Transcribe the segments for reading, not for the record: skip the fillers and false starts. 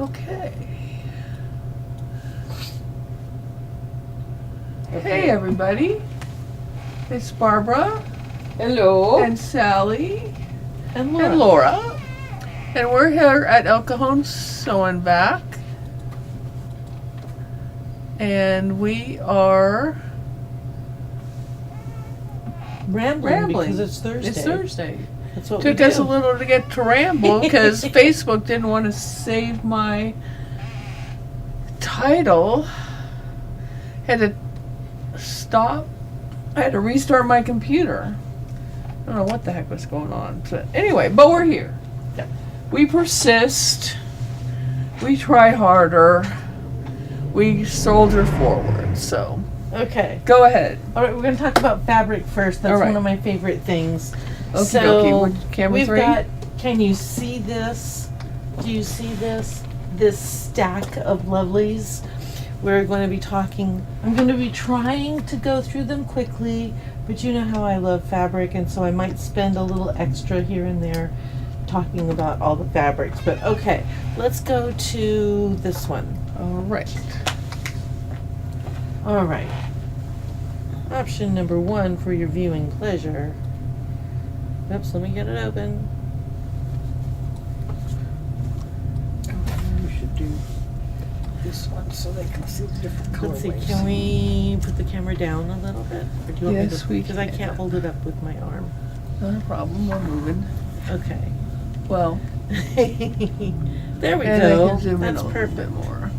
Okay. Hey everybody, it's Barbara Hello. and Sally And and Laura, and we're here at El Cajon Sewing Back, and we are Rambling because it's Thursday. It's Thursday. That's what Took we us do. a little to get to ramble because Facebook didn't want to save my title. Had to stop. I had to restart my computer. I don't know what the heck was going on. But anyway, but we're here. Yeah. We persist. We try harder. We soldier forward. So Okay. go ahead. All right, we're going to talk about fabric first. That's All right. one of my favorite things. Okie So dokie. What, camera we've three? got. Can you see this? Do you see this? This stack of lovelies. We're going to be talking. I'm going to be trying to go through them quickly, but you know how I love fabric, and so I might spend a little extra here and there talking about all the fabrics. But okay, let's go to this one. All right. All right. Option number 1 for your viewing pleasure. Oops, let me get it open. We should do this one so they can see the different Let's see, colorways. can we put the camera down a little bit? Or do you want Yes, me we because I can. can't hold it up with my arm. Not a problem. We're moving. Okay. Well, There we and go. I can zoom That's in a perfect. little bit more.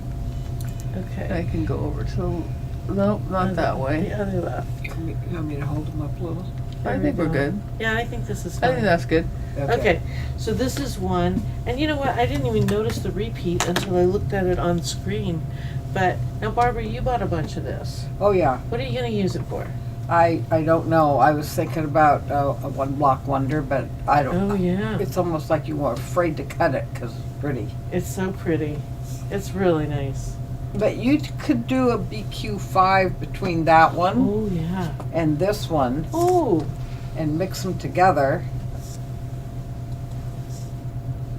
Okay. I can go over to. Nope, not that way. The other left. You want me to hold them up a little? I There think we we're go. good. Yeah, I think this is I fine. think that's good. Okay, so this is one, and you know what? I didn't even notice the repeat until I looked at it on screen. But now, Barbara, you bought a bunch of this. Oh, yeah. What are you going to use it for? I don't know. I was thinking about a one block wonder, but I don't. Oh yeah, It's almost like you were afraid to cut it because it's pretty. it's so pretty. It's really nice. But you could do a BQ5 between that one Oh yeah. and this one Oh. and mix them together.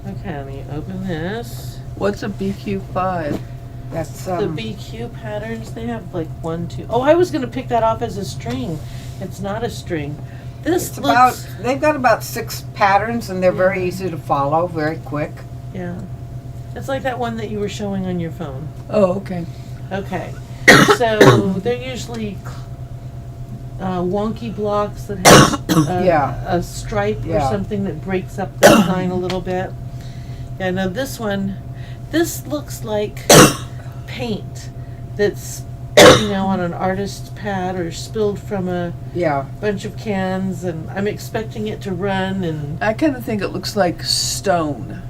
Okay, let me open this. What's a BQ5? That's The BQ patterns, they have like 1, 2. Oh, I was gonna pick that off as a string. It's not a string. This it's looks. about. They've got about 6 patterns and they're very Yeah. easy to follow, very quick. Yeah. It's like that one that you were showing on your phone. Oh, okay. Okay. So they're usually wonky blocks that have Yeah. a stripe or Yeah. something that breaks up the design a little bit. Yeah, now this one, this looks like paint that's, on an artist's pad or spilled from a Yeah. bunch of cans, and I'm expecting it to run and I kind of think it looks like stone.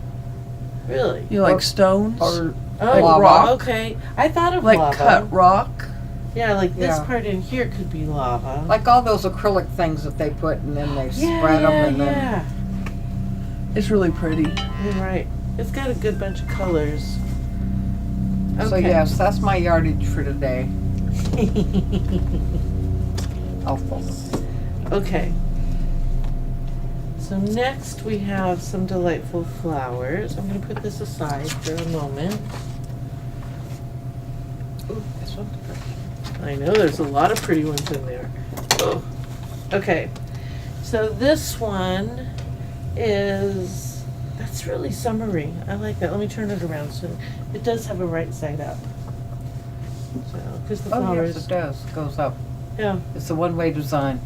really. You know, like Or- stones? Or Oh, lava. rock. okay. I thought of like lava. cut rock? Yeah, like this Yeah. part in here could be lava. like all those acrylic things that they put and then they spread them and then. yeah. It's really pretty. You're right. It's got a good bunch of colors. Okay. So yes, that's my yardage for today. I'll focus. Okay. So next we have some delightful flowers. I'm going to put this aside for a moment. Ooh, this one. I know there's a lot of pretty ones in there. Oh. Okay. So this one that's really summery. I like that. Let me turn it around so it does have a right side up. So, because the Oh flowers. yes, it does. Goes up. Yeah. It's a one-way design.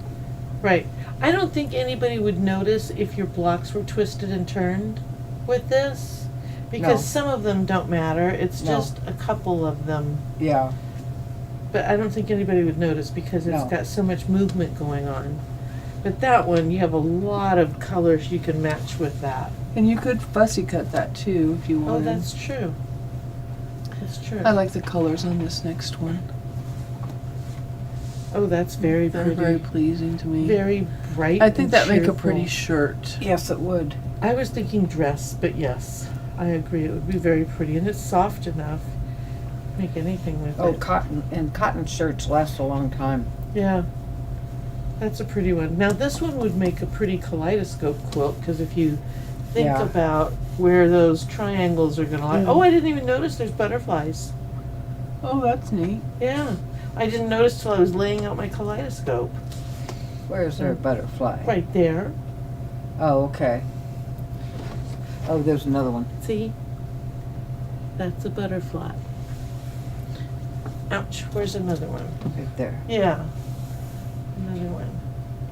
Right. I don't think anybody would notice if your blocks were twisted and turned with this, because No. some of them don't matter. It's No. just a couple of them. Yeah. But I don't think anybody would notice because it's No. got so much movement going on. But that one, you have a lot of colors you can match with that. And you could fussy cut that too if you Oh, wanted. that's true. That's true. I like the colors on this next one. Oh, that's very They're pretty. very pleasing to me. Very bright. I think and that make a cheerful. pretty shirt. Yes, it would. I was thinking dress, but yes, I agree. It would be very pretty, and it's soft enough. Make anything with Oh, it. cotton shirts last a long time. Yeah, that's a pretty one. Now this one would make a pretty kaleidoscope quilt because if you think Yeah. about where those triangles are gonna lie. Oh, I didn't even notice there's butterflies. Oh, that's neat. Yeah, I didn't notice till I was laying out my kaleidoscope. Where's their butterfly? Right there. Oh, okay. Oh, there's another one. See? That's a butterfly. Ouch, where's another one? Right there. Yeah. Another one.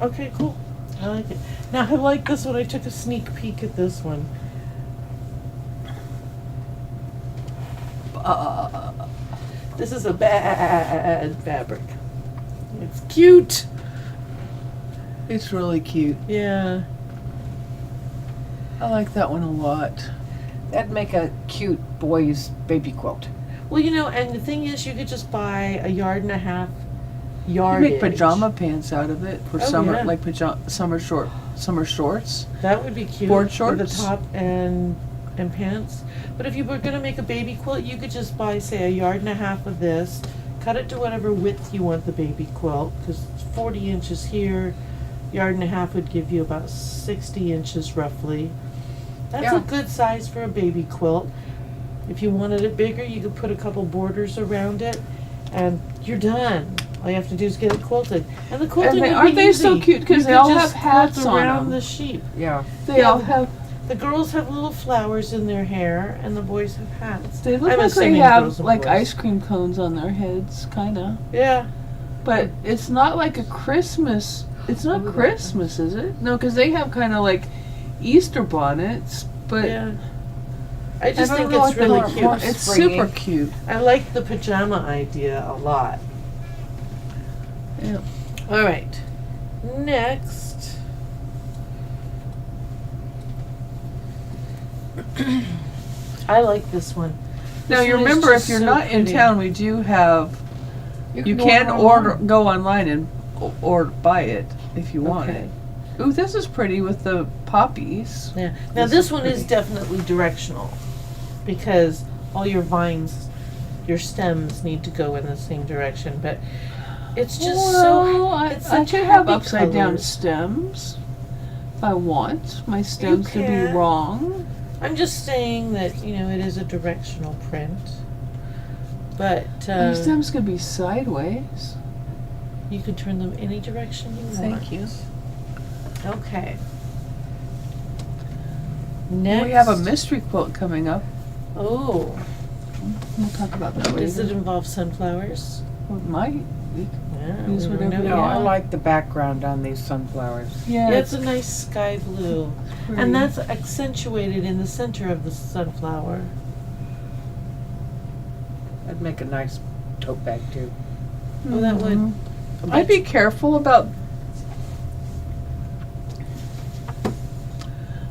Okay, cool. I like it. Now, I like this one. I took a sneak peek at this one. This is a bad fabric. It's cute. It's really cute. Yeah. I like that one a lot. That'd make a cute boy's baby quilt. Well, you know, and the thing is, you could just buy 1.5 yards. You Yardage. make pajama pants out of it for Oh, summer, yeah. like summer shorts. That would be cute. Board For the shorts? top and pants. But if you were gonna make a baby quilt, you could just buy, say, 1.5 yards of this, cut it to whatever width you want the baby quilt, because it's 40 inches here. 1.5 yards would give you about 60 inches roughly. That's Yeah. a good size for a baby quilt. If you wanted it bigger, you could put a couple borders around it, and you're done. All you have to do is get it quilted, and the quilting would aren't be they easy. so cute? 'Cause You they could all just have hats quilt on around them. the sheep. Yeah. They Yeah. all have. The girls have little flowers in their hair, and the boys have hats. They look I'm like they assuming have girls and like boys. ice cream cones on their heads, kinda. Yeah. But it's not like a Christmas. It's not Ooh, Christmas, is it? No, because they have kind of like Easter bonnets. But Yeah. I I just don't think know it's what the really hell- cute. It's Springy. super cute. I like the pajama idea a lot. Yeah. All right. Next. I like this one. Now This you one is remember, just if you're so not in pretty. town, we do have. You can go online and or buy it if you want Okay. it. Ooh, this is pretty with the poppies. Yeah. Now This this is one is pretty. definitely directional, because all your vines, your stems need to go in the same direction. But it's just Well, it's I such could have happy upside down colors. stems if I want my stems to be can. wrong. I'm just saying that, you know, it is a directional print. But My stems could be sideways. you can turn them any direction you want. Thank you. Okay. Next. We have a mystery quilt coming up. Oh, We'll talk about that does it later. involve sunflowers? Well, it might. Yeah, Use we don't whatever know you No, I yet. like the background on these sunflowers. Yeah, Yeah, it's a nice sky blue. pretty. And that's accentuated in the center of the sunflower. That'd make a nice tote bag too. Oh, that would. Mhm. I'd be careful about.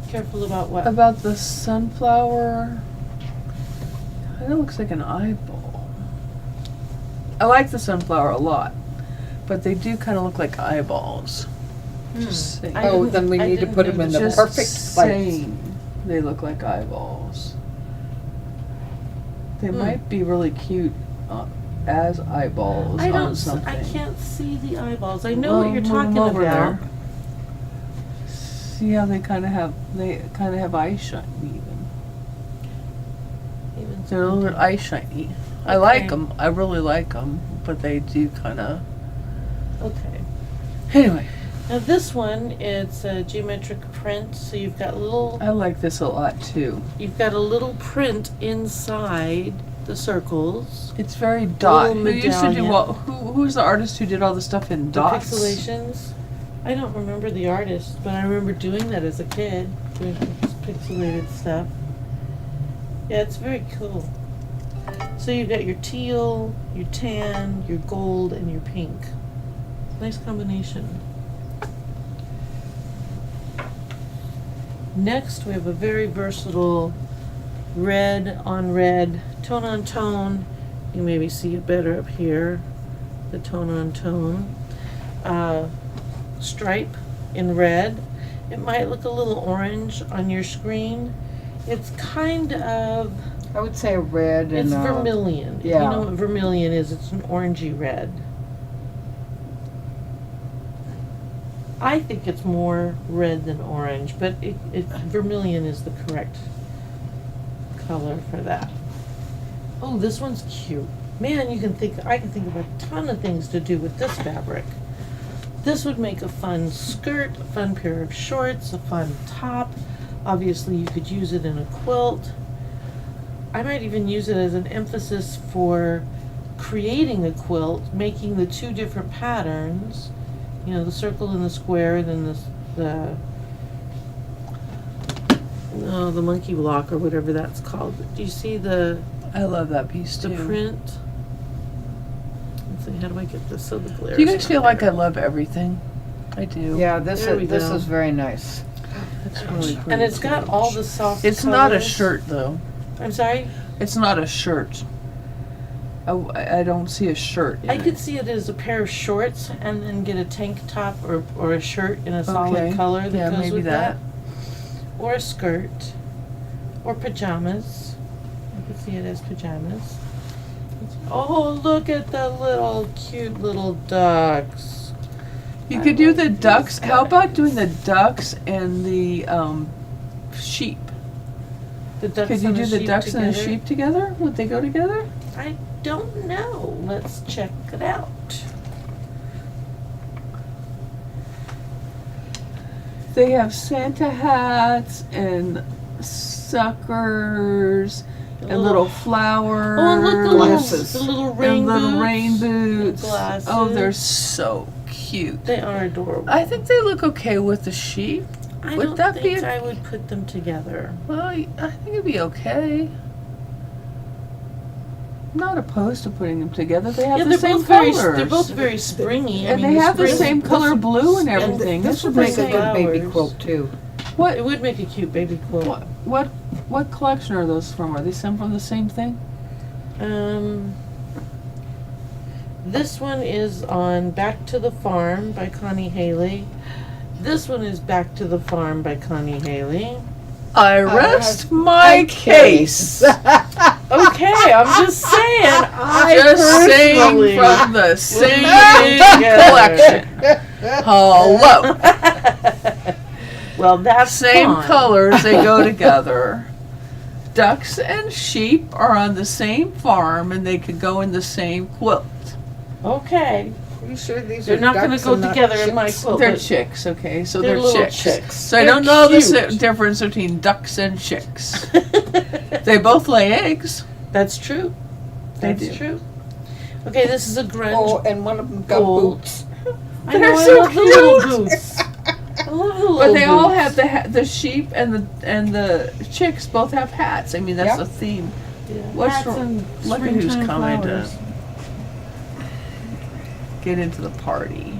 Careful about what? About the sunflower. It looks like an eyeball. I like the sunflower a lot, but they do kind of look like eyeballs. Just saying. I Oh, didn't- then we I need to didn't put 'em in the notice. Just perfect place. saying, they look like eyeballs. They might be really cute as eyeballs I on don't. something. I can't see the eyeballs. I know what Well, you're move 'em talking over about. there. See how they kind of have eye shine even. Even They're a little bit eye shiny. I Okay. like them. I really like them, but they do kind of. Okay. Anyway, Now this one, it's a geometric print, so you've got I like this a lot too. a little print inside the circles. It's very dot. little Who used to do medallion. what? Who's the artist who did all the stuff in The dots? pixelations. I don't remember the artist, but I remember doing that as a kid, doing pixelated stuff. Yeah, it's very cool. So you've got your teal, your tan, your gold, and your pink. Nice combination. Next, we have a very versatile red on tone. You can maybe see it better up here, the tone on tone. Stripe in red. It might look a little orange on your screen. It's kind of, I would say a red and it's a vermilion. If you yeah. know what vermilion is, it's an orangey red. I think it's more red than orange, but vermilion is the correct color for that. Oh, this one's cute. Man, I can think of a ton of things to do with this fabric. This would make a fun skirt, a fun pair of shorts, a fun top. Obviously, you could use it in a quilt. I might even use it as an emphasis for creating a quilt, making the two different patterns. You know, the circle and the square, then the monkey block or whatever that's called. Do you see the I love that piece too. print? Let's see, how do I get this so the glare? Do you guys feel like I love everything? I do. Yeah, this There we is go. very nice. It's really pretty. And it's got all the soft It's not a colors. shirt though. I'm sorry? It's not a shirt. I don't see a shirt in I it. could see it as a pair of shorts and then get a tank top or a shirt in a solid Okay. color that Yeah, goes maybe with that. Or a skirt. Or pajamas. I could see it as pajamas. Oh, look at the little cute little ducks. You I could do love the these ducks. How guys. about doing the ducks and the sheep? The ducks Could you and do the sheep ducks and the together? sheep together? Would they go together? I don't know. Let's check it out. They have Santa hats and suckers and little flowers. Oh, and look the Glasses. little rain and little boots. rain boots. glasses. Oh, they're so cute. They are adorable. I think they look okay with the sheep. I would don't that be think a- I would put them together. Well, I think it'd be okay. I'm not opposed to putting them together. They have Yeah, the they're same both very colors. they're both very springy. I and mean, they have the spring- same color blue and and everything. This would the make a same. good baby flowers. quilt too. It What would make a cute baby quilt. what collection are those from? Are they some from the same thing? This one is on Back to the Farm by Connie Haley. This one is Back to the Farm by Connie Haley. I rest my case. Okay, I'm just saying. I Just saying personally from the would same put them together. collection. Hello. Well, that's Same fine. colors, they go together. Ducks and sheep are on the same farm and they could go in the same quilt. Okay. Are you sure these They're are not going to ducks go and not together in my chicks? quilt. They're but chicks, okay? So they're they're little chicks. chicks. So I They're don't know the cute. difference between ducks and chicks. They both lay eggs. That's true. They That's do. true. Okay, this is a grunge. Oh, and one of them got Gold. boots. I know, they're I so love the little boots. I love the little But they all boots. have the sheep and the chicks both have hats. I mean, that's Yep. the theme. Yeah, What's hats wrong? and Look at who's springtime coming flowers. to get into the party.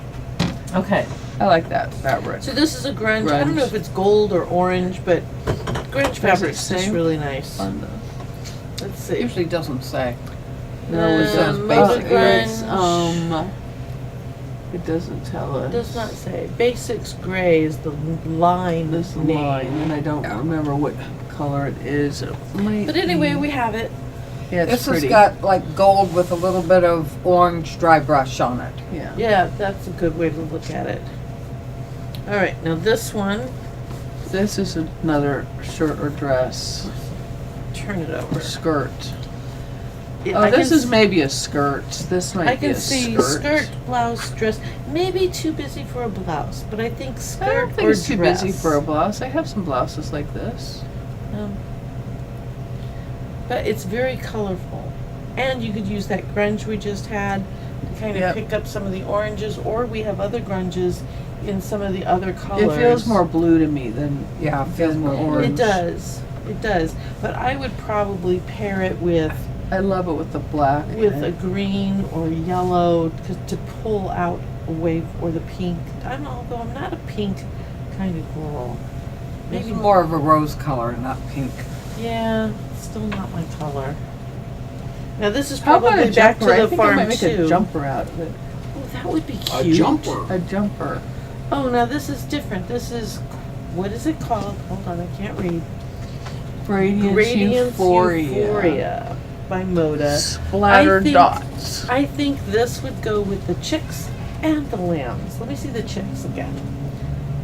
Okay, I like that fabric. so this is a grunge. I don't know Grunge. if it's gold or orange, but grunge fabric's just say? really nice. On the, Let's see. Usually doesn't say. no, it says Mother basic. grunge. It doesn't tell us. It does not say. Basics gray is the line. This name. line, and I don't remember what color it is. It might But anyway, be- we have it. yeah, it's This pretty. has got like gold with a little bit of orange dry brush on it. yeah. Yeah, that's a good way to look at it. All right, now this one, This is another shirt or dress turn it or over. skirt. Yeah, Oh, I this can is maybe a skirt. This might I be can a see skirt. skirt, blouse, dress. Maybe too busy for a blouse, but I think skirt I don't think or it's too dress. busy for a blouse. I have some blouses like this. But it's very colorful, and you could use that grunge we just had to kind of Yep. pick up some of the oranges, or we have other grunges in some of the other colors. It feels more blue to me than Yeah, it feels more orange. It does. It does. But I would probably pair it with I love it with the black. with a green or yellow to pull out away, or the pink. Although I'm not a pink kind of girl. Maybe Maybe more of a rose color, not pink. Yeah, still not my color. Now this is How about probably a back jumper? to I the think I farm might make too. a jumper out of it. Oh, that would be cute. A jumper. Oh, now this is different. This is, what is it called? Hold on, I can't read. Radiance Euphoria. Euphoria by Moda. Splatter I think- dots. I think this would go with the chicks and the lambs. Let me see the chicks again.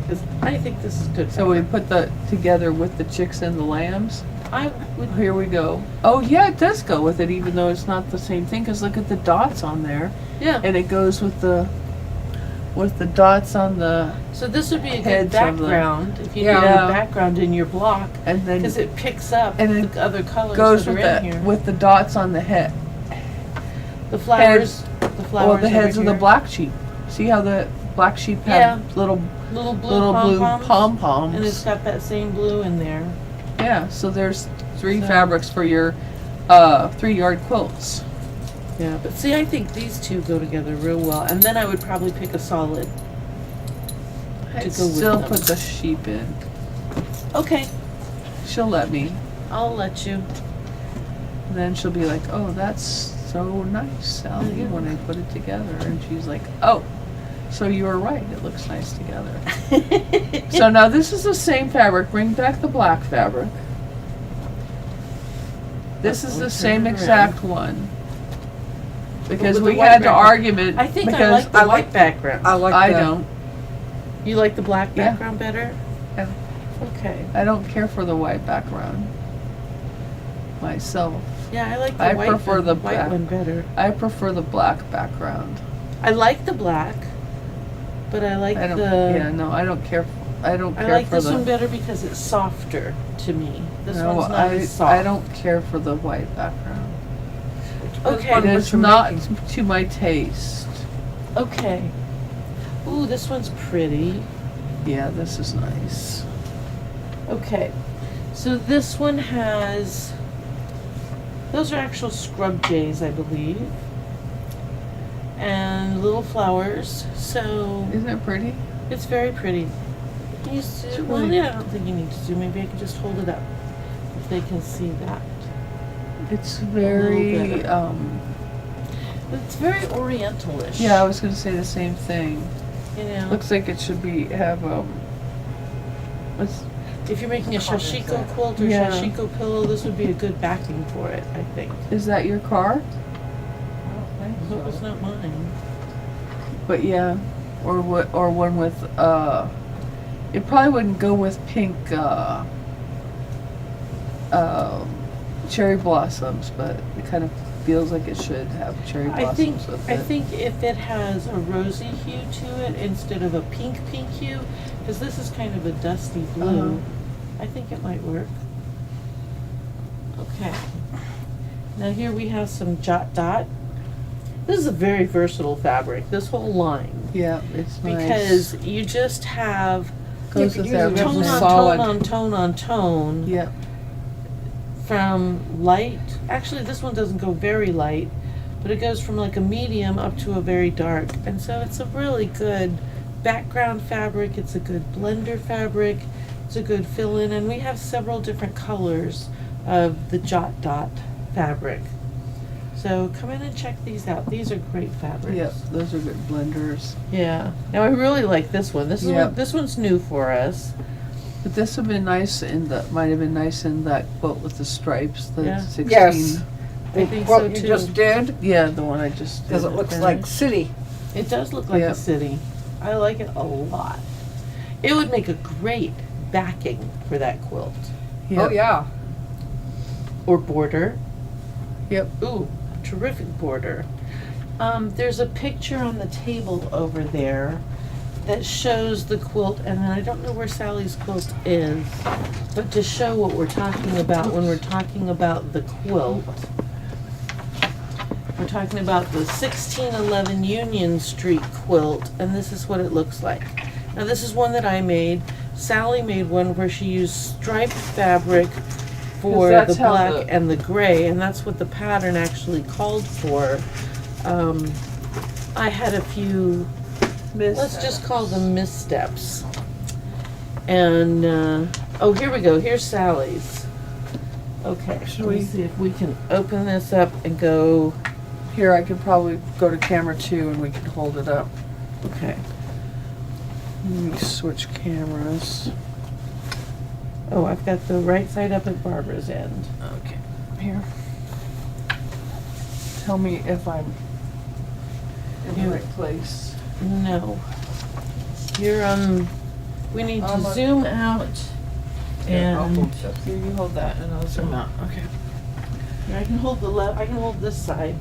Because I think this is good. So we fabric. put the together with the chicks and the lambs. I would. Here we go. Oh yeah, it does go with it, even though it's not the same thing. Cause look at the dots on there, Yeah. and it goes with the dots on the, So this would be a good Heads of the- background if you Yeah. need Yeah. a background in your block, and then because it picks up And it the other colors goes that with are in here. the dots on the head. The flowers. The flowers. Well, the heads over of the here. black sheep. See how the black sheep have Yeah. little Little blue blue pom-poms. pom poms. And it's got that same blue in there. Yeah, so there's 3 So- fabrics for your 3-yard quilts. Yeah, but see, I think these two go together real well. And then I would probably pick a solid. I'd go with still them. put the sheep in. Okay, She'll let me. I'll let you. And then she'll be like, "Oh, that's so nice, Sally," Mhm. when I put it together. And she's like, "Oh, so you were right. It looks nice together." So now this is the same fabric. Bring back the black fabric. This is Uh-oh, the same turn it exact one. Because with the we white had to background. argument. I think I because like the I white like- background. I like I the, don't. You like the black Yeah. background better? Yeah. Okay. I don't care for the white background myself. Yeah, I like the I white prefer one, the white black. one better. I prefer the black background. I like the black, but I like I don't. the. Yeah, no, I don't care. I don't I care like for this the. one better because it's softer to me. This no, one's not as soft. I don't care for the white background. Okay. It what is you're not making. to my taste. Okay. Ooh, this one's pretty. Yeah, this is nice. Okay. So this one has. Those are actual scrub jays, I believe. And little flowers. So Isn't it pretty? it's very pretty. Can you see? It's Well, really- yeah, I don't think you need to zoom. Maybe I can just hold it up if they can see that. It's little very. better. It's very orientalish. Yeah, I was gonna say the same thing. You know, Looks like it should be have What's if you're making a What color is shashiko that? quilt or Yeah. shashiko pillow, this would be a good backing for it, I think. is that your car? That was not mine. But yeah, or what? Or one with It probably wouldn't go with pink cherry blossoms, but it kind of feels like it should have cherry blossoms with I it. think if it has a rosy hue to it instead of a pink hue, because this is kind of a dusty blue, I think it might work. Okay. Now here we have some Jot Dot. This is a very versatile fabric, this whole line. Yeah, it's nice. Because you just have Goes you with could use it everything. tone with on solid. tone on tone on tone. Yeah, From light, actually this one doesn't go very light, but it goes from like a medium up to a very dark. And so it's a really good background fabric, it's a good blender fabric, it's a good fill-in, and we have several different colors of the Jot Dot fabric. So come in and check these out. These are great fabrics. yeah, those are good blenders. Yeah. Now I really like this one. This is Yeah. this one's new for us. But this would have been nice might have been nice in that quilt with the stripes, the Yeah. 16. Yes. I think What so you too. just did, Yeah, the one I just because it did. looks like city. It does look like Yep. a city. I like it a lot. It would make a great backing for that quilt. Yep. Oh, yeah. Or border. Yep. Ooh, terrific border. There's a picture on the table over there that shows the quilt, and then I don't know where Sally's quilt is, but to show what we're talking about when we're talking about the quilt. We're talking about the 1611 Union Street quilt, and this is what it looks like. Now this is one that I made. Sally made one where she used striped fabric for the that's how black the- and the gray, and that's what the pattern actually called for. I had a few, let's just call them missteps. And, oh, here we go. Here's Sally's. Okay, Should let me we- see if we can open this up and go. Here, I could probably go to camera 2 and we can hold it up. Okay. Let me switch cameras. Oh, I've got the right side up at Barbara's end. Okay, here. Tell me if I'm in Here. the right place. No. You're we need to I'm a- zoom out And Here, you hold that and I'll zoom out. Okay. here, I can hold I can hold this side.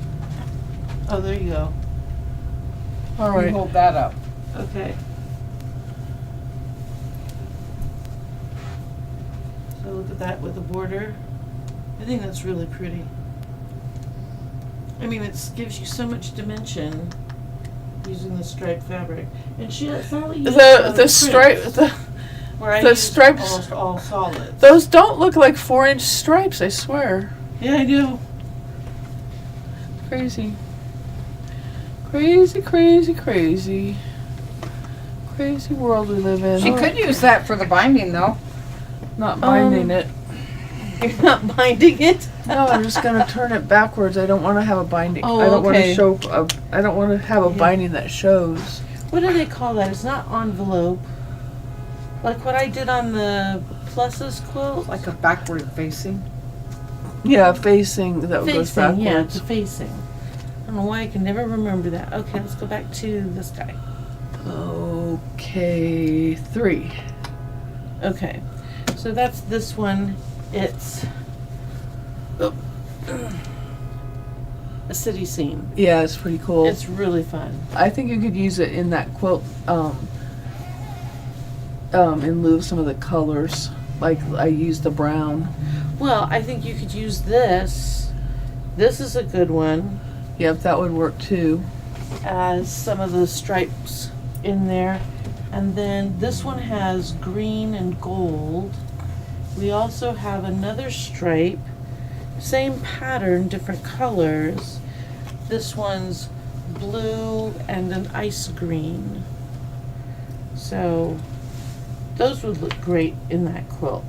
Oh, there you go. All You right. hold that up. Okay. So look at that with the border. I think that's really pretty. I mean, it gives you so much dimension using the striped fabric. And Sally used The stripe, where I the used stripes- almost all solids. those don't look like 4-inch stripes, I swear. Yeah, I do. Crazy. Crazy, crazy, crazy. Crazy world we live in. She could use that for the binding though. Not binding it. You're not binding it? No, I'm just gonna turn it backwards. I don't want to have a binding. Oh, I don't want okay. to show. I don't want to have a Yeah. binding that shows. What do they call that? It's not envelope. Like what I did on the pluses quilt? Like a backward facing. Yeah, facing that goes Facing, yeah, backwards. the facing. I don't know why I can never remember that. Okay, let's go back to this guy. Okay, 3. Okay, so that's this one. It's a city scene. Yeah, it's pretty cool. It's really fun. I think you could use it in that quilt, in lieu of some of the colors. Like I used the brown. Well, I think you could use this. This is a good one, Yep, that would work too. as some of the stripes in there. And then this one has green and gold. We also have another stripe, same pattern, different colors. This one's blue and an ice green. So those would look great in that quilt.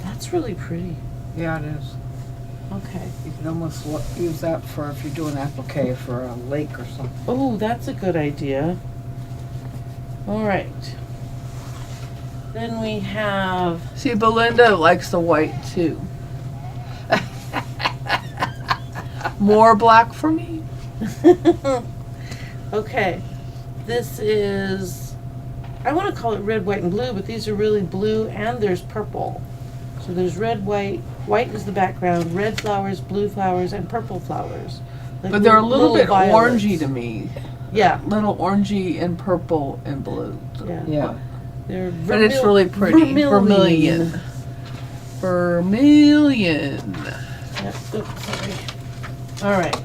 That's really pretty. Yeah, it is. Okay. You can almost use that for if you're doing applique for a lake or something. Oh, that's a good idea. All right. Then we have, See, Belinda likes the white too. More black for me. okay, this is, I want to call it red, white, and blue, but these are really blue and there's purple. So there's red, white is the background, red flowers, blue flowers, and purple flowers. Like But they're a little bit violets. orangey to me. Yeah, Little orangey and purple and blue. yeah. Yeah. They're But it's really pretty. Vermilion. Vermilion. Yep. Oops, sorry. All right.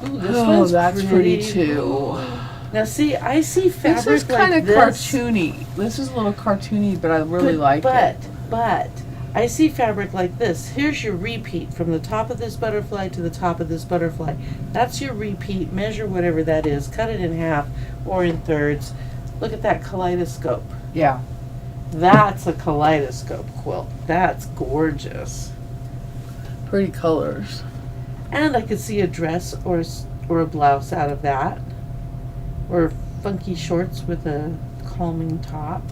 Ooh, this Oh, one's that's pretty too. Now see, I see fabric This is kind like of this. cartoony. This is a little cartoony, but I really like it. But I see fabric like this. Here's your repeat from the top of this butterfly to the top of this butterfly. That's your repeat. Measure whatever that is. Cut it in half or in thirds. Look at that kaleidoscope. Yeah. That's a kaleidoscope quilt. That's gorgeous. Pretty colors. And I could see a dress or a blouse out of that. Or funky shorts with a calming top.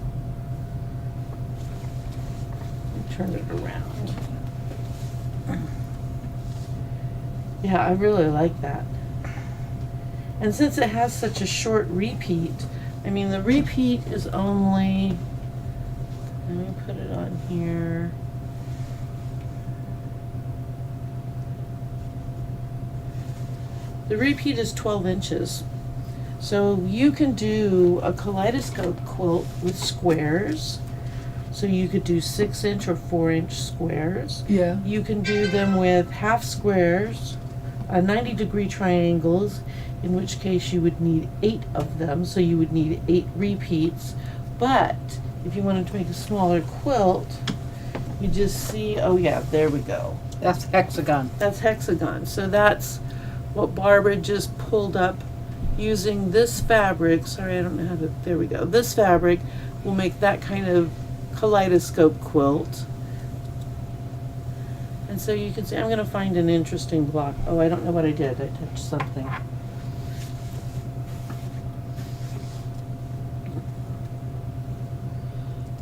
Turn it around. Yeah, I really like that. And since it has such a short repeat, I mean the repeat is only, let me put it on here. The repeat is 12 inches. So you can do a kaleidoscope quilt with squares. So you could do 6-inch or 4-inch squares. Yeah. You can do them with half squares, 90-degree triangles, in which case you would need 8 of them. So you would need 8 repeats. But if you wanted to make a smaller quilt, you just see, oh yeah, there we go. That's hexagon. That's hexagon. So that's what Barbara just pulled up using this fabric. Sorry, I don't know how to, there we go. This fabric will make that kind of kaleidoscope quilt. And so you can see, I'm going to find an interesting block. Oh, I don't know what I did. I touched something.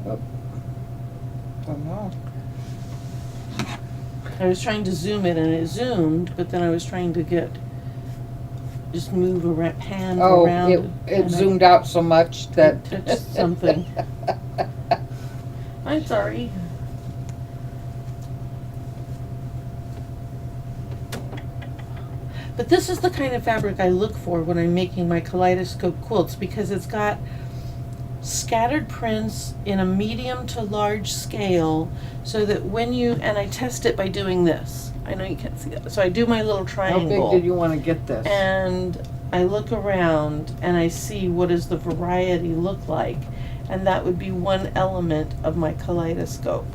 Oh no. I was trying to zoom it and it zoomed, but then I was trying to just move a hand Oh, around. it and I zoomed out so much that touched something. I'm sorry. But this is the kind of fabric I look for when I'm making my kaleidoscope quilts, because it's got scattered prints in a medium to large scale, so that when you, and I test it by doing this. I know you can't see that. So I do my little How triangle. big did you want to get this? And I look around and I see what does the variety look like, and that would be one element of my kaleidoscope.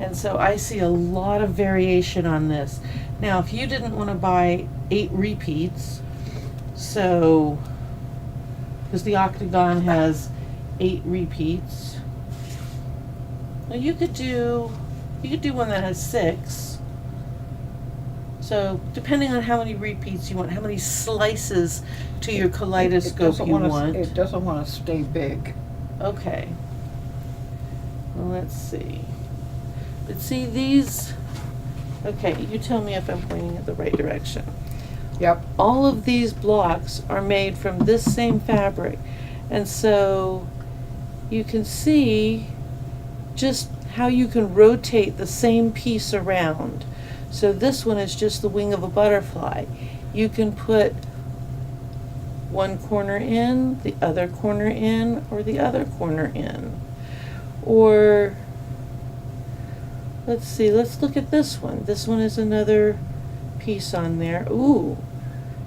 And so I see a lot of variation on this. Now, if you didn't want to buy 8 repeats, so because the octagon has 8 repeats, well, you could do one that has 6. So depending on how many repeats you want, how many slices to your kaleidoscope you want. It doesn't want to stay big. Okay. Well, let's see. But see these, okay, you tell me if I'm pointing in the right direction. Yep. All of these blocks are made from this same fabric. And so you can see just how you can rotate the same piece around. So this one is just the wing of a butterfly. You can put one corner in, the other corner in, or the other corner in. Or, let's see, let's look at this one. This one is another piece on there. Ooh.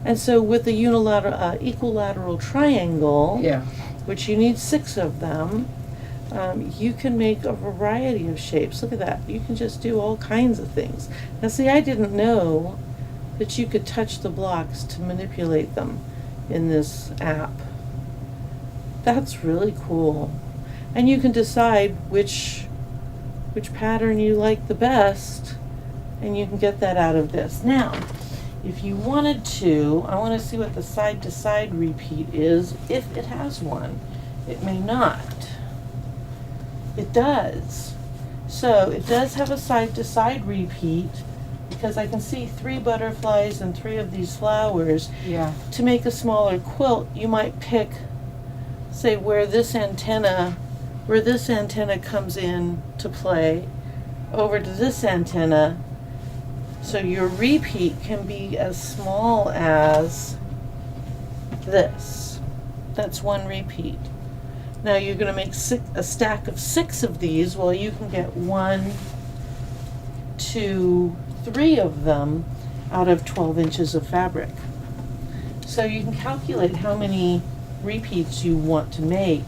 And so with the unilateral, equilateral triangle, Yeah. which you need 6 of them, you can make a variety of shapes. Look at that. You can just do all kinds of things. Now see, I didn't know that you could touch the blocks to manipulate them in this app. That's really cool. And you can decide which pattern you like the best, and you can get that out of this. Now, if you wanted to, I want to see what the side-to-side repeat is, if it has one. It may not. It does. So it does have a side-to-side repeat, because I can see 3 butterflies and 3 of these flowers. Yeah. To make a smaller quilt, you might pick, say, where this antenna comes in to play, over to this antenna. So your repeat can be as small as this. That's one repeat. Now you're going to make a stack of 6 of these. Well, you can get 1, 2, 3 of them out of 12 inches of fabric. So you can calculate how many repeats you want to make,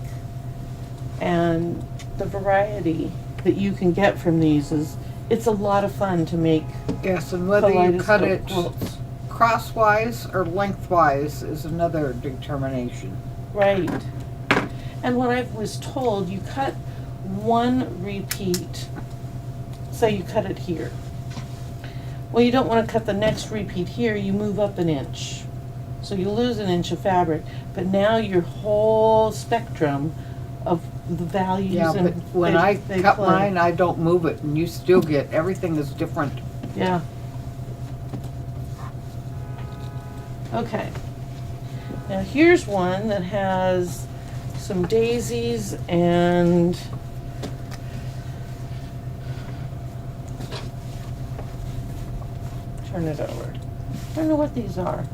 and the variety that you can get from these it's a lot of fun to make. Yes, and whether you cut kaleidoscope it quilts. crosswise or lengthwise is another determination. Right. And what I was told, you cut 1 repeat, say you cut it here. Well, you don't want to cut the next repeat here, you move up an inch. So you lose an inch of fabric, but now your whole spectrum of the values Yeah, and but when they I cut play. mine, I don't move it, and you still get, everything is different. Yeah. Okay. Now here's one that has some daisies and turn it over. I don't know what these are.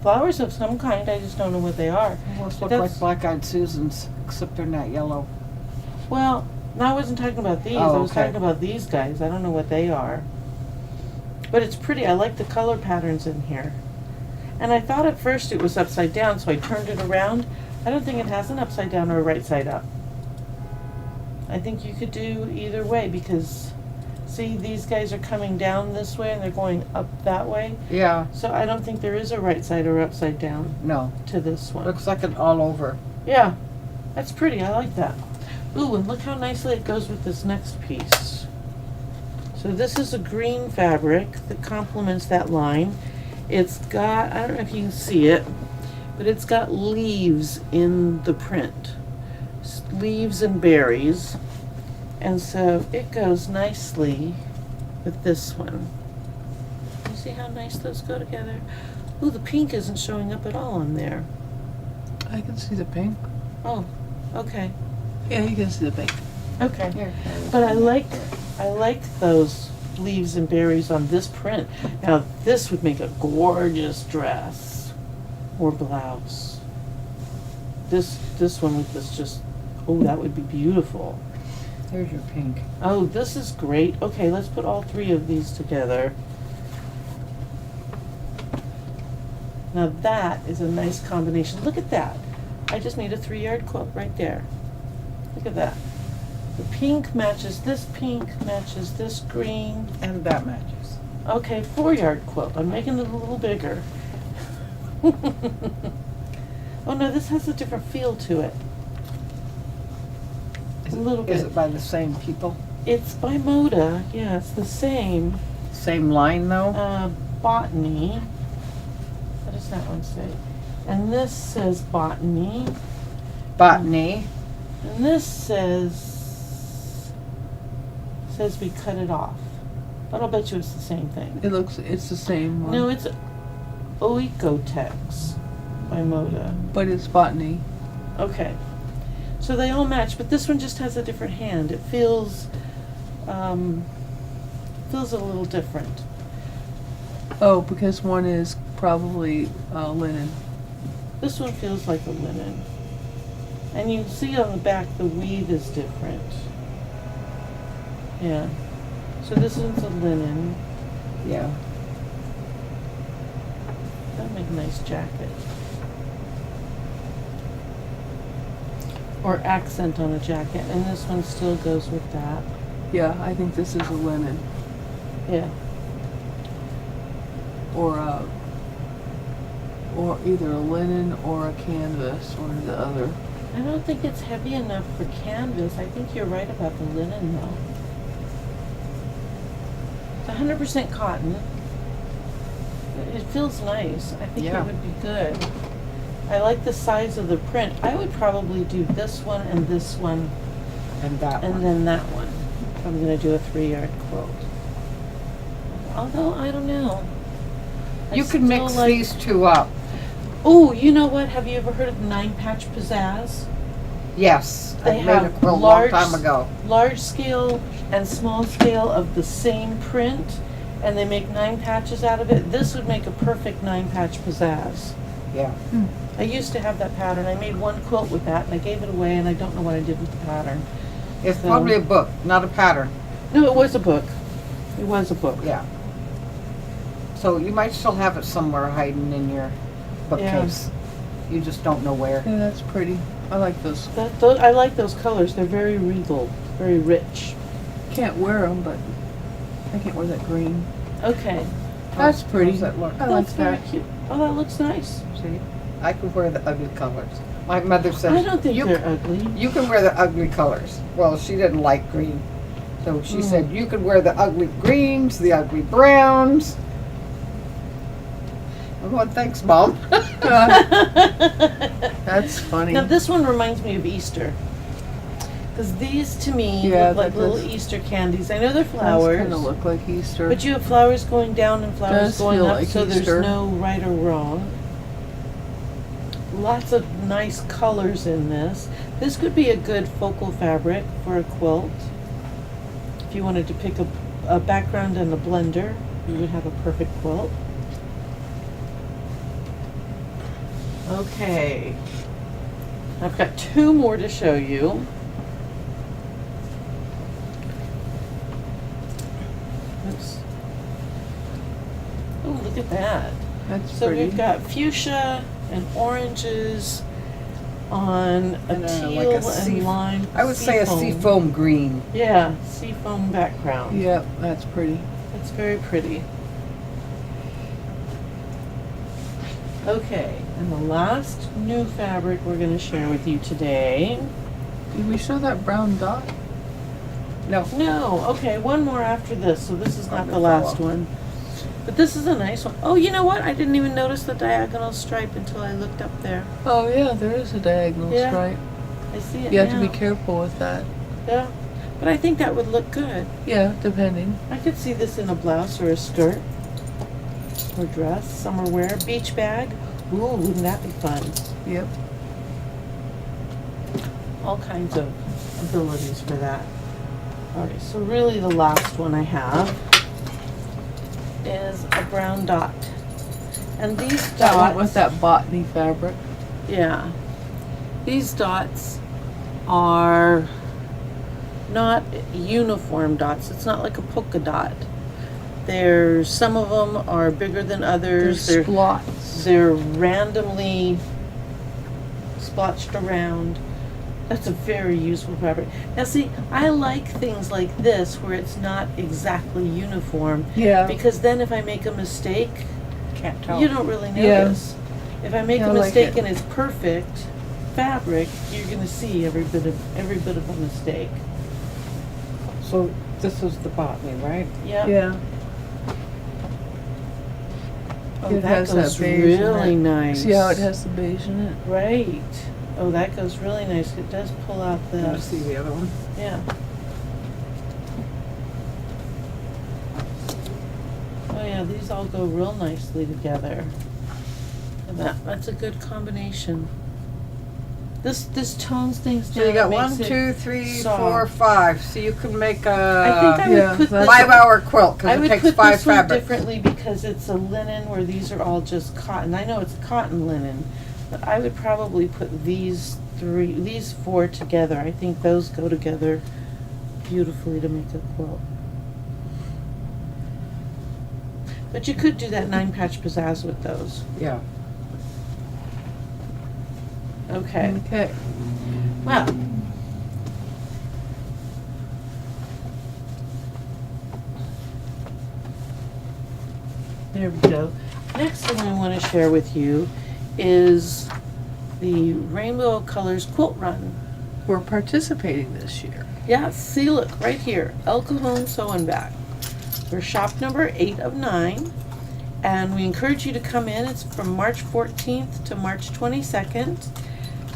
Flowers of some kind, I just don't know what they are. Almost But look like that's- black-eyed Susans, except they're not yellow. Well, no, I wasn't talking about these. Oh, I was okay. talking about these guys. I don't know what they are. But it's pretty. I like the color patterns in here. And I thought at first it was upside down, so I turned it around. I don't think it has an upside down or a right side up. I think you could do either way, because see, these guys are coming down this way and they're going up that way. Yeah, So I don't think there is a right side or upside down no, to this one. looks like an all over. Yeah, that's pretty. I like that. Ooh, and look how nicely it goes with this next piece. So this is a green fabric that complements that line. It's got, I don't know if you can see it, but it's got leaves in the print. Leaves and berries. And so it goes nicely with this one. You see how nice those go together? Ooh, the pink isn't showing up at all on there. I can see the pink. Oh, Okay, Yeah, you can see the pink. okay. Here, But I like those leaves and berries on this print. Now, this would make a gorgeous dress or blouse. This one with this just, oh, that would be beautiful. There's your pink. Oh, this is great. Okay, let's put all three of these together. Now that is a nice combination. Look at that. I just made a 3-yard quilt right there. Look at that. The pink matches this green. And that matches. Okay, 4-yard quilt. I'm making it a little bigger. Oh no, this has a different feel to it. Is A little Is bit. it by the same people? It's by Moda. Yeah, it's the same. Same line though? Botany. What does that one say? And this says botany. Botany. And this says we cut it off. But I'll bet you it's the same thing. It's the same one. No, it's Oecotex by Moda. But it's botany. Okay. So they all match, but this one just has a different hand. It feels a little different. Oh, because one is probably linen. This one feels like a linen. And you see on the back the weave is different. Yeah. So this one's a linen. Yeah. That'll make a nice jacket. Or accent on a jacket. And this one still goes with that. Yeah, I think this is a linen. Yeah. Or either a linen or a canvas, one or the other. I don't think it's heavy enough for canvas. I think you're right about the linen though. It's 100% cotton. It feels nice. I think Yeah. it would be good. I like the size of the print. I would probably do this one and this one And that and one. then that one. If I'm gonna do a 3-yard quilt. Although, I don't know. I You could still mix like- these two up. Oh, you know what? Have you ever heard of 9-patch pizzazz? Yes. I They made a have quilt a long large- time ago. Large scale and small scale of the same print, and they make 9 patches out of it. This would make a perfect 9-patch pizzazz. Yeah. I used to have that pattern. I made one quilt with that, and I gave it away, and I don't know what I did with the pattern. It's So- probably a book, not a pattern. No, it was a book. It was a book. Yeah. So you might still have it somewhere hiding in your bookcase. You just don't know where. Yeah, that's pretty. I like those. I like those colors. They're very regal, very rich. Can't wear them, but I can't wear that green. Okay. That's pretty. How's that look? I like That's very that. cute. Oh, that looks nice. See? I could wear the ugly colors. My mother says I don't think you, they're ugly. you can wear the ugly colors. Well, she didn't like green. So she said you could wear the ugly greens, the ugly browns. I'm going, thanks, Mom. That's funny. Now this one reminds me of Easter. Because these to me Yeah, look like that little does. Easter candies. I know they're Those flowers. kind of look like Easter. But you have flowers going down and flowers Does going feel up, like so Easter. there's no right or wrong. Lots of nice colors in this. This could be a good focal fabric for a quilt. If you wanted to pick a background and a blender, you would have a perfect quilt. Okay. I've got 2 more to show you. Oops. Oh, look at that. That's So pretty. we've got fuchsia and oranges on a And, teal like a and sea- lime. I would say a seafoam green. Yeah, seafoam background. Yep, that's pretty. It's very pretty. Okay, and the last new fabric we're going to share with you today. Did we show that brown dot? No. No, okay, one more after this, so this is not the Wonderful. last one. But this is a nice one. Oh, you know what? I didn't even notice the diagonal stripe until I looked up there. Oh yeah, there is a diagonal Yeah. stripe. I see it You have now. to be careful with that. Yeah, but I think that would look good. Yeah, depending. I could see this in a blouse or a skirt or dress, summer wear, beach bag. Ooh, wouldn't that be fun? Yep. all kinds of abilities for that. Alright, so really the last one I have is a brown dot. And these That one dots, with that botany fabric. yeah, these dots are not uniform dots. It's not like a polka dot. Some of them are bigger than others. There's splots. They're randomly splotched around. That's a very useful fabric. Now see, I like things like this where it's not exactly uniform, Yeah. because then if I make a mistake, Can't tell. you don't really Yeah. notice. If I make Yeah, a I like mistake it. and it's perfect fabric, you're gonna see every bit of a mistake. So this is the botany, right? Yep. Yeah. Oh, It that has goes that beige in really it. nice. See how it has the beige in it? Right. Oh, that goes really nice. It does pull out Let me the, see the other one. yeah. Oh yeah, these all go real nicely together. And that's a good combination. This tones things down. So you got It makes 1, it 2, 3, soft. 4, 5. So you can make I a think I would yeah, put that's- this 5-hour quilt I because it would takes put 5 this one fabrics. differently because it's a linen where these are all just cotton. I know it's cotton linen, but I would probably put these 4 together. I think those go together beautifully to make a quilt. But you could do that 9-patch pizzazz with those. Yeah. Okay. Okay. Well. There we go. Next thing I want to share with you is the Rainbow Colors Quilt Run. We're participating this year. Yeah, see, look, right here, El Cajon Sew and Back. We're shop number 8 of 9, and we encourage you to come in. It's from March 14th to March 22nd.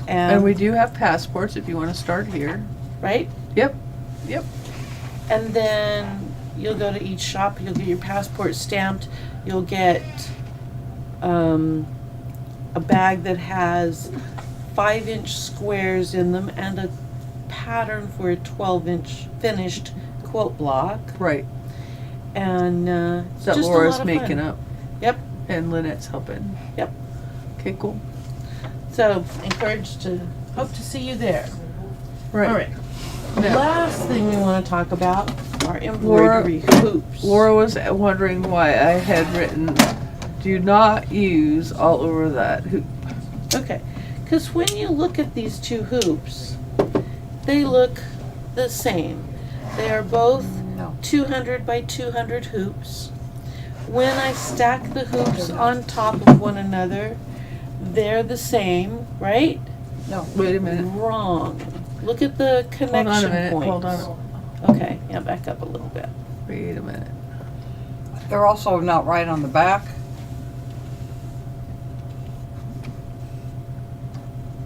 And we do have passports if you want to start here. Right? Yep. Yep. And then you'll go to each shop, you'll get your passport stamped, you'll get a bag that has 5-inch squares in them and a pattern for a 12-inch finished quilt block. Right. And it's That just Laura's a lot of making fun. up. Yep. And Lynette's helping. Yep. Okay, cool. So encouraged to, hope to see you there. Right. All right. Now, Last thing we want to talk about are embroidery hoops. Laura was wondering why I had written, do not use all over that hoop. Okay, because when you look at these two hoops, they look the same. They are both No. 200 by 200 hoops. When I stack the hoops on top of one another, they're the same, right? No. Wait a minute. Wrong. Look at the Hold connection on a minute. points. Hold on. Okay, yeah, back up a little bit. Wait a minute. They're also not right on the back.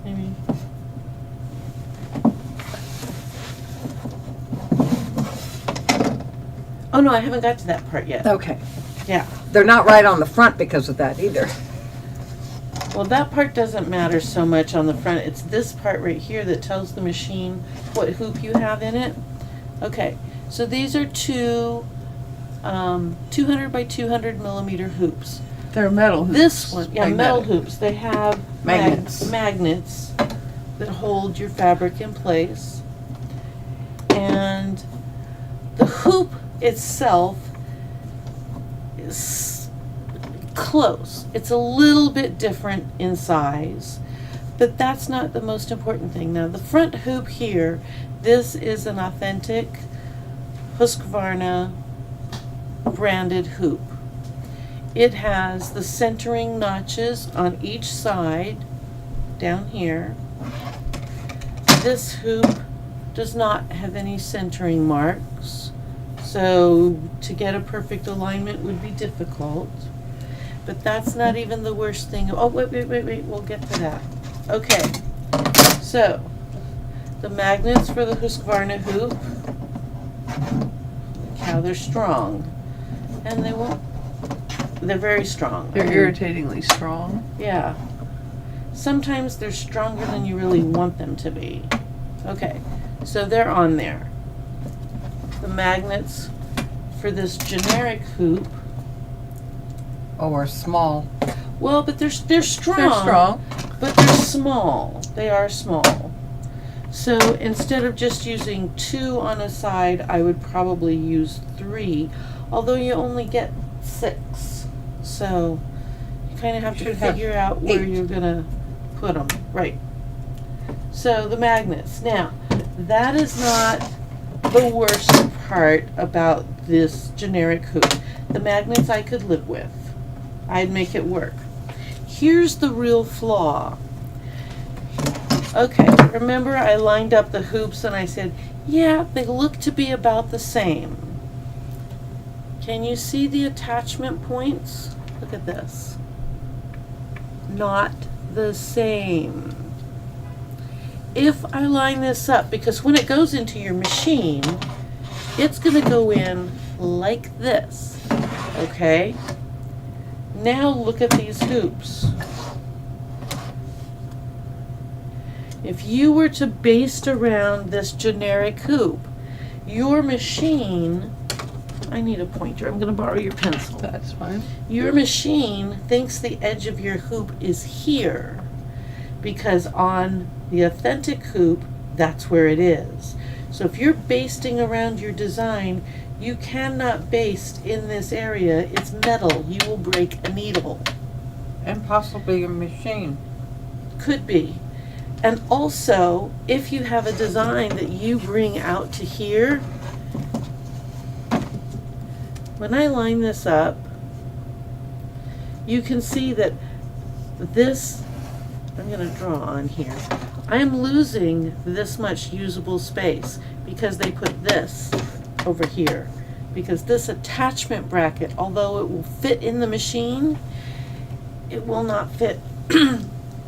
Maybe. Oh no, I haven't got to that part yet. Okay. Yeah. They're not right on the front because of that either. Well, that part doesn't matter so much on the front. It's this part right here that tells the machine what hoop you have in it. Okay, so these are two 200 by 200 millimeter hoops. They're metal hoops. This one, yeah, metal Magnetic. hoops. They have Magnets. magnets that hold your fabric in place. And the hoop itself is close. It's a little bit different in size, but that's not the most important thing. Now, the front hoop here, this is an authentic Husqvarna branded hoop. It has the centering notches on each side down here. This hoop does not have any centering marks, so to get a perfect alignment would be difficult. But that's not even the worst thing. Oh, wait, we'll get to that. Okay, so the magnets for the Husqvarna hoop, look how they're strong. And they're very strong. They're irritatingly strong. Yeah. Sometimes they're stronger than you really want them to be. Okay, so they're on there. The magnets for this generic hoop. Oh, we're small. Well, but they're strong. They're strong. But they're small. They are small. So instead of just using 2 on a side, I would probably use 3, although you only get 6. So you kind of have to Should have figure out where 8. you're going to put them. Right. So the magnets. Now, that is not the worst part about this generic hoop. The magnets I could live with. I'd make it work. Here's the real flaw. Okay, remember I lined up the hoops and I said, yeah, they look to be about the same. Can you see the attachment points? Look at this. Not the same. If I line this up, because when it goes into your machine, it's going to go in like this. Okay? Now look at these hoops. If you were to baste around this generic hoop, your machine, I need a pointer, I'm going to borrow your pencil. That's fine. Your machine thinks the edge of your hoop is here because on the authentic hoop, that's where it is. So if you're basting around your design, you cannot baste in this area. It's metal. You will break a needle. And possibly a machine. Could be. And also, if you have a design that you bring out to here, when I line this up, you can see that this, I'm going to draw on here, I'm losing this much usable space because they put this over here. Because this attachment bracket, although it will fit in the machine, it will not fit.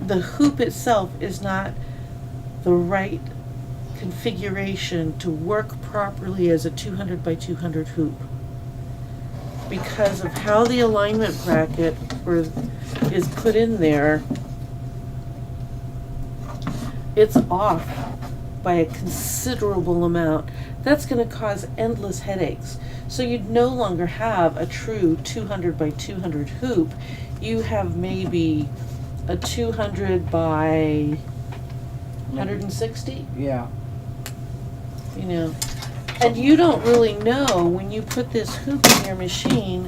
The hoop itself is not the right configuration to work properly as a 200 by 200 hoop because of how the alignment bracket is put in there. It's off by a considerable amount. That's going to cause endless headaches. So you'd no longer have a true 200 by 200 hoop. You have maybe a 200 by 160, Yeah. you know. And you don't really know when you put this hoop in your machine,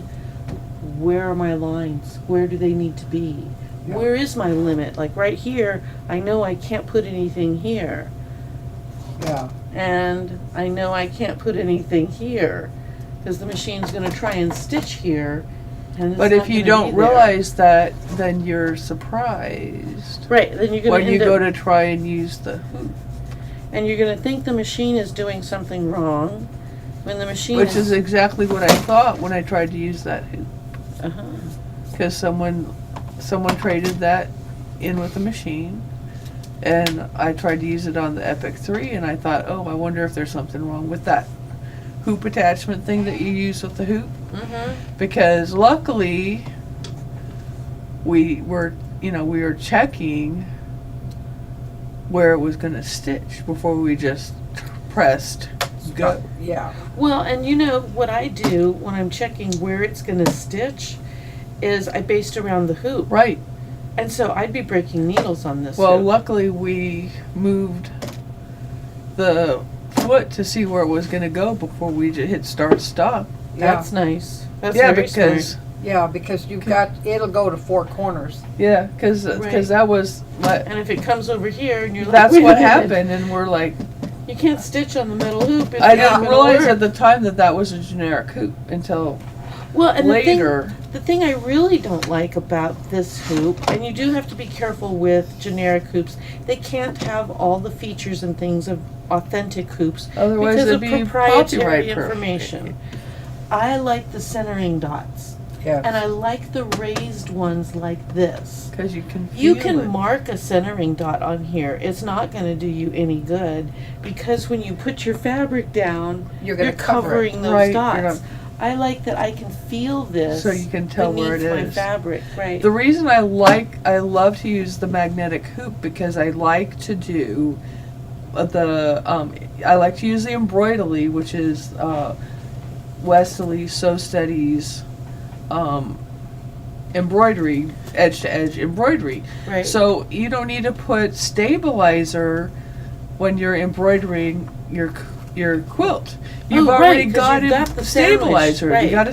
where are my lines? Where do they need to be? Yeah. Where is my limit? Like right here, I know I can't put anything here. Yeah. And I know I can't put anything here because the machine's going to try and stitch here. And it's But not if you gonna don't be there. realize that, then you're surprised Right, then you're going when to you end go up, to try and use the hoop, and you're going to think the machine is doing something wrong when the machine which is exactly what I thought when I tried to use that hoop. uh-huh. Because someone traded that in with the machine, and I tried to use it on the Epic 3, and I thought, oh, I wonder if there's something wrong with that hoop attachment thing that you use with the hoop. Mm-hmm. Because luckily we were checking where it was going to stitch before we just pressed go. Yeah. Well, and you know what I do when I'm checking where it's going to stitch is I baste around the hoop. Right. And so I'd be breaking needles on this Well, hoop. luckily we moved the foot to see where it was going to go before we hit start stop. That's nice. That's Yeah, very because smart. Yeah, because you've got, it'll go to 4 corners. yeah, because Right. that was And if it comes over here and you're like, that's "Wait a what minute, happened, and we're like, You can't stitch on the metal hoop. It's I not didn't gonna realize work." at the time that was a generic hoop until Well, and later. the thing I really don't like about this hoop, and you do have to be careful with generic hoops, they can't have all the features and things of authentic hoops Otherwise because of it'd be proprietary copyright information. I like the centering dots, Yes. and I like the raised ones like this. Because you can You feel can it. mark a centering dot on here. It's not going to do you any good because when you put your fabric down, You're gonna you're cover it. covering those Right, you're dots. not- I like that I can feel this. So you can tell where it beneath my is. fabric, right? The reason I love to use the magnetic hoop because I like to do I like to use the embroidery, which is Wesley Sew Steady's embroidery, edge to edge embroidery. Right. So you don't need to put stabilizer when you're embroidering your quilt. You've Oh, already right, 'cause got you've it got the stabilizer. sandwich, right. You got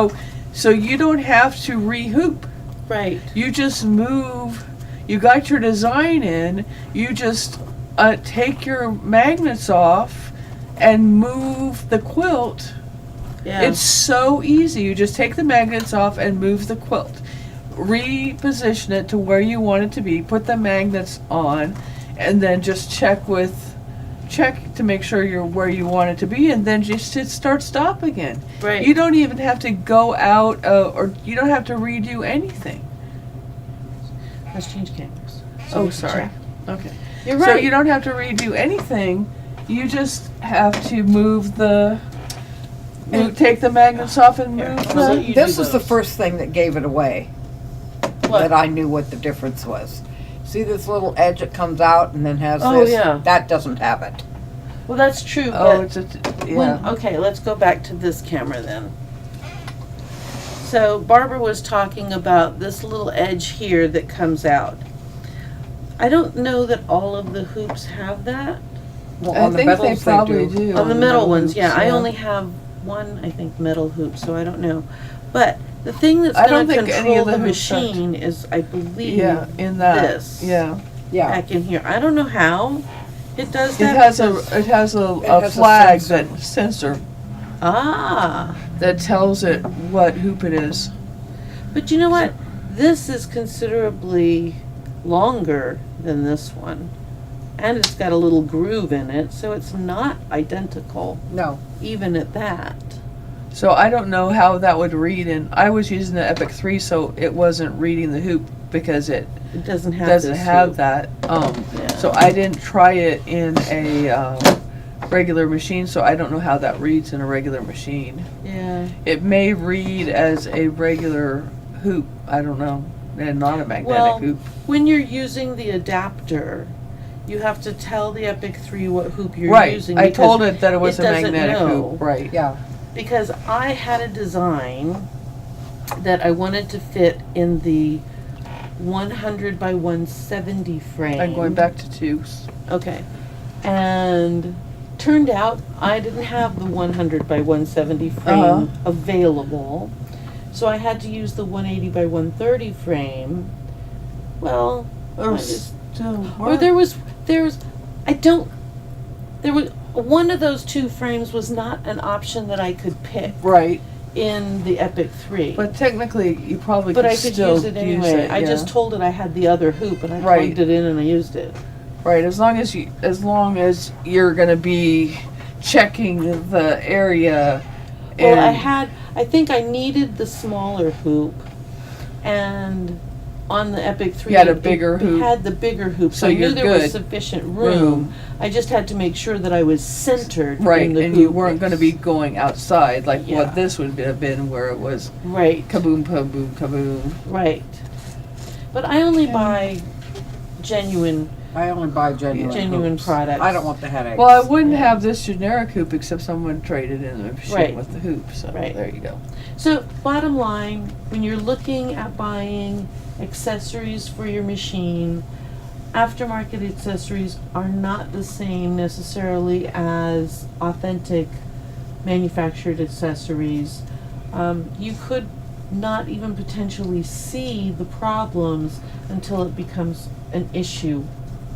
to so you don't have to re-hoop. Right. You just move. You got your design in. You just take your magnets off and move the quilt. Yeah. It's so easy. You just take the magnets off and move the quilt. Reposition it to where you want it to be. Put the magnets on, and then just check to make sure you're where you want it to be, and then just hit start stop again. Right. You don't even have to go out or you don't have to redo anything. Let's change cameras. Oh, we can sorry. chat. Okay. You're So right. you don't have to redo anything. You just have to move the. Take the magnets off and move I'll the. let you This do is the those. first thing that gave it away. What? That I knew what the difference was. See this little edge that comes out and then has Oh, this? yeah. That doesn't have it. Well, that's true. Oh, but it's yeah. okay, let's go back to this camera then. So Barbara was talking about this little edge here that comes out. I don't know that all of the hoops have that. Well, I on the think they metals probably do. do. On the metal ones, hoops, yeah. I only have one, I think, metal hoop, so I don't know. But the thing that's I going don't to think any control of the the hoops are- machine is, I believe, Yeah, in that. this. Yeah. Yeah. back in here. I don't know how it does It that. has a because- it has a, It a has a flag sensor. that sensor Ah. that tells it what hoop it is. But you know what? This is considerably longer than this one. And it's got a little groove in it, so it's not identical, No. even at that. So I don't know how that would read, and I was using the Epic 3, so it wasn't reading the hoop because it It doesn't have doesn't this have hoop. that. Yeah. So I didn't try it in a regular machine, so I don't know how that reads in a regular machine. Yeah. It may read as a regular hoop. I don't know, and not a magnetic Well, hoop. when you're using the adapter, you have to tell the Epic 3 what hoop you're Right. using. I because told it that it was a doesn't magnetic know. hoop. Right. Yeah. Because I had a design that I wanted to fit in the 100 by 170 frame. I'm going back to 2. Okay. And turned out I didn't have the 100 by 170 frame Uh-huh. available. So I had to use the 180 by 130 frame. Well, Or I just- still or there was one of those two frames was not an option that I could pick right. in the Epic 3. But technically, you probably But could I could still use it anyway. I yeah. just told it I had the other hoop and I Right. plugged it in and I used it. Right, as long as you're gonna be checking the area. Well, and I think I needed the smaller hoop, and on the Epic 3 You had a bigger it hoop. had the bigger hoop, So I you're knew there was good. sufficient room. Room. I just had to make sure that I was centered right, in the and hoop. you weren't gonna be going outside like Yeah. what this would have been, where it was Right, kaboom, kaboom, kaboom. right. But I only buy genuine I only buy genuine hoops. products. I don't want the headaches. Well, I wouldn't Yeah. have this generic hoop except someone traded in the machine Right. with the hoop. So Right. there you go. So, bottom line, when you're looking at buying accessories for your machine, aftermarket accessories are not the same necessarily as authentic manufactured accessories. You could not even potentially see the problems until it becomes an issue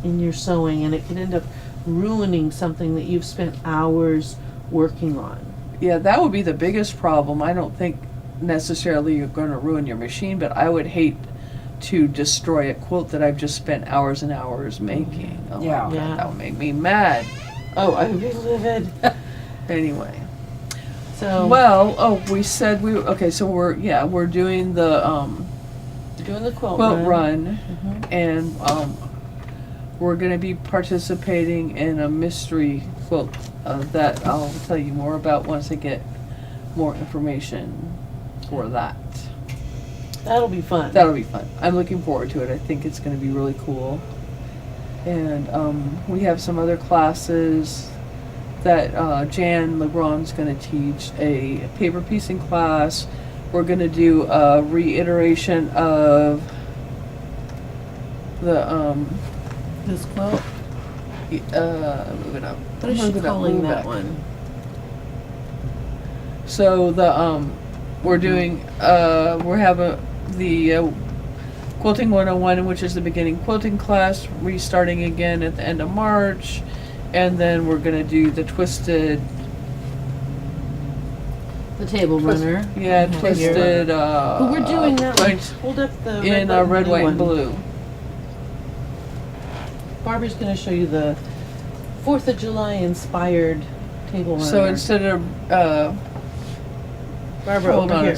in your sewing, and it can end up ruining something that you've spent hours working on. Yeah, that would be the biggest problem. I don't think necessarily you're going to ruin your machine, but I would hate to destroy a quilt that I've just spent hours and hours making. Oh Yeah. my God, Yeah. that would make me mad. Oh, I would be livid. Anyway. So, Well, we said so we're doing the doing the quilt run Mhm. and we're going to be participating in a mystery quilt that I'll tell you more about once I get more information for that. That'll be fun. That'll be fun. I'm looking forward to it. I think it's going to be really cool. And we have some other classes that Jan Legrand's going to teach, a paper piecing class. We're going to do a reiteration of the This quilt. move it up. What is she Move it up, calling move it that back. one? So the we're doing we're having the Quilting 101, which is the beginning quilting class, restarting again at the end of March, and then we're gonna do the twisted, The table runner. yeah, Mhm. twisted. But we're doing that one. point Hold up the in red, white, and blue. Barbara's going to show you the 4th of July inspired table runner. So instead of Barbara, hold over on, here.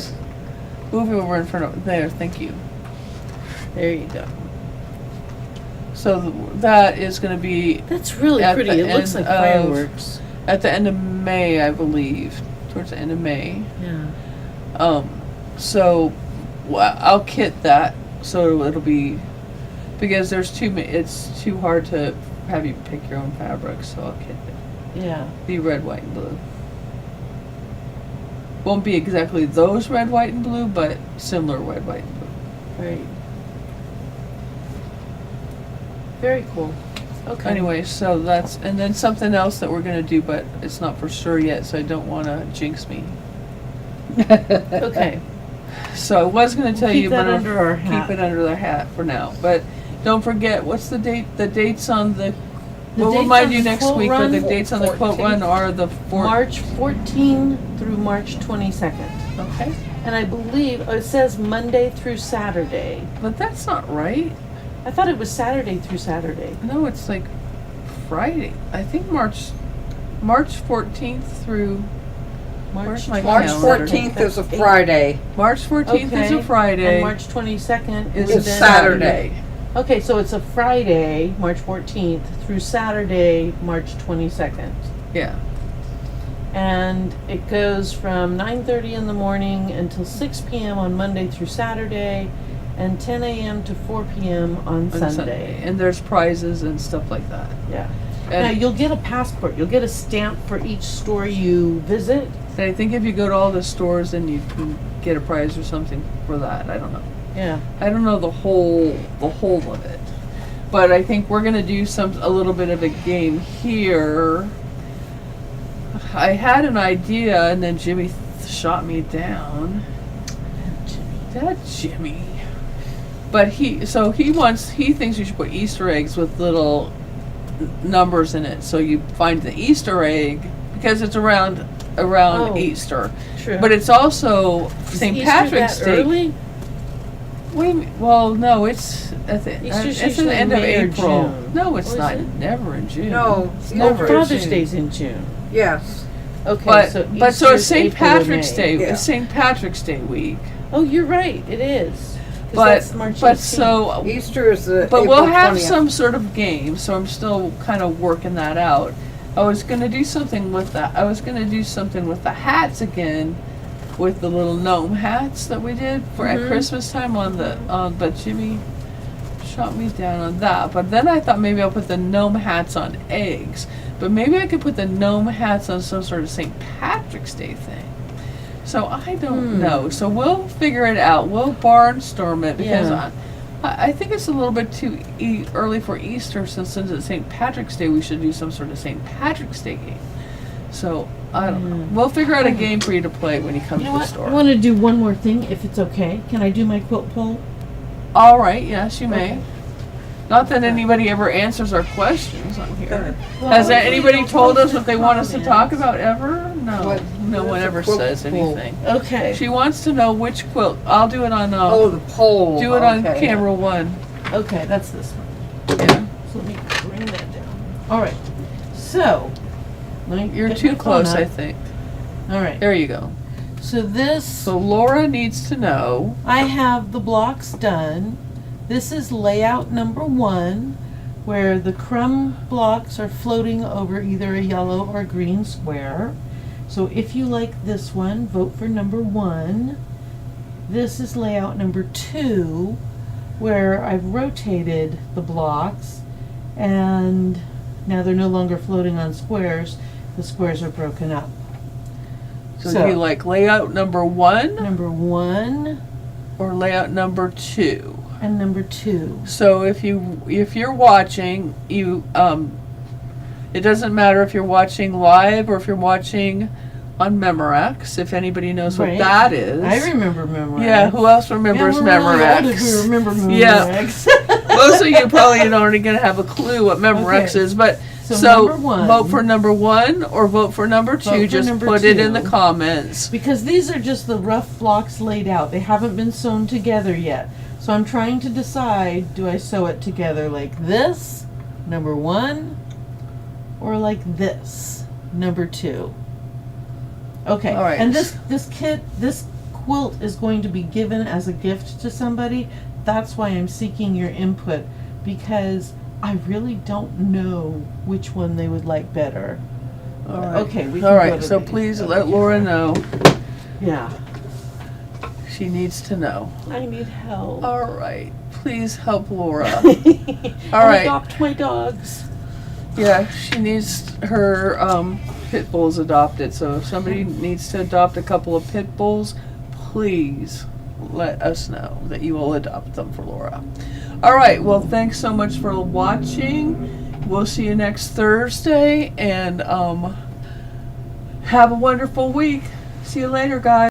move it over in front of there. Thank you. There you go. So that is going to be That's really At pretty. the It looks end like of- fireworks. at the end of May, I believe, towards the end of May. Yeah. So I'll kit that so it'll be, because there's it's too hard to have you pick your own fabric, so I'll kit it. Yeah. Be red, white, and blue. Won't be exactly those red, white, and blue, but similar red, white, and blue. Right. Very cool. Okay. Anyway, so that's, and then something else that we're gonna do, but it's not for sure yet, so I don't wanna jinx me. Okay. So I was gonna tell Keep you, that but I'll under our hat. keep it under the hat for now. But don't forget, what's the date? The dates on the. The We'll dates remind on you the next quilt week, but the run? dates on the quote run 14th. are the March 14 through March 22nd. Okay, And I believe it says Monday through Saturday. but that's not right. I thought it was Saturday through Saturday. No, it's like Friday. I think March 14th through Where's my March calendar? 14th is a Friday. March 14th is a Okay. Friday. And March 22nd is It's a then- Saturday. Okay, so it's a Friday, March 14th, through Saturday, March 22nd. Yeah. And it goes from 9:30 in the morning until 6 p.m. on Monday through Saturday, and 10 a.m. to 4 p.m. on On Sunday. And there's prizes and stuff like that. Yeah. And Now you'll get a passport. You'll get a stamp for each store you visit. I think if you go to all the stores, then you can get a prize or something for that. I don't know. Yeah. I don't know the whole of it, but I think we're gonna do a little bit of a game here. I had an idea, and then Jimmy shot me down. That Jimmy. But he thinks you should put Easter eggs with little numbers in it, so you find the Easter egg because it's around Oh. Easter. True. But it's also St. Easter Patrick's that Day. early? Well, no, it's at the, Easter's it's at usually the end of May or April. June. No, it's Oh, is not. it? Never in June. No, it's it's never in Father's June. Day's in June. Yes. Okay, But so so Easter's it's St. April or Patrick's May. Day. Yeah. It's St. Patrick's Day week. Oh, you're right. It is. 'Cause that's March But 18th. so Easter is the but April we'll have 20th. some sort of game. So I'm still kind of working that out. I was gonna do something with that. I was gonna do something with the hats again, with the little gnome hats that we did for at Mhm. Christmas time but Jimmy shot me down on that. But then I thought maybe I'll put the gnome hats on eggs. But maybe I could put the gnome hats on some sort of St. Patrick's Day thing. So I don't know. So we'll figure it out. We'll barnstorm it because Yeah. I think it's a little bit too early for Easter since it's St. Patrick's Day. We should do some sort of St. Patrick's Day game. So I don't know. We'll figure out a game for you to play when you come You know to the what? store. I want to do one more thing, if it's okay. Can I do my quilt poll? All right. Yes, you may. Okay. Not that anybody ever answers our questions on here. Well, Has hopefully anybody they'll told us post what they their want us to comments. talk about ever? No. What? No one There's a ever quilt says poll. anything. Okay. She wants to know which quilt. I'll do it on Oh, the poll. do it on Okay. camera one. Okay, that's this one. Yeah. So let me bring that down. All right. So, let me You're get too my close, phone I up. think. All right. There you go. So this, So Laura needs to know. I have the blocks done. This is layout number 1, where the crumb blocks are floating over either a yellow or green square. So if you like this one, vote for number 1. This is layout number 2, where I've rotated the blocks and now they're no longer floating on squares. The squares are broken up. So you like layout number 1 Number 1 or layout number 2? and number 2. So if you're watching, it doesn't matter if you're watching live or if you're watching on Memorex, if anybody knows what Right. that is. I remember Memorex. Yeah, who else remembers yeah, we're really old Memorex? if we remember Yeah. Memorex. Most of you probably aren't going to have a clue what Memorex Okay. is, but So number 1. vote for number 1 or vote for number 2. Vote for Just number put it in the 2. comments. Because these are just the rough blocks laid out. They haven't been sewn together yet. So I'm trying to decide, do I sew it together like this, number 1, or like this, number 2? Okay, All right. and this quilt is going to be given as a gift to somebody. That's why I'm seeking your input, because I really don't know which one they would like better. All right. Okay, we can All go right, to so these. please let Laura know. Yeah. She needs to know. I need help. All right, please help Laura. All right. Adopt my dogs. Yeah, she needs her pit bulls adopted. So if somebody needs to adopt a couple of pit bulls, please let us know that you will adopt them for Laura. All right, well, thanks so much for watching. We'll see you next Thursday, and have a wonderful week. See you later, guys.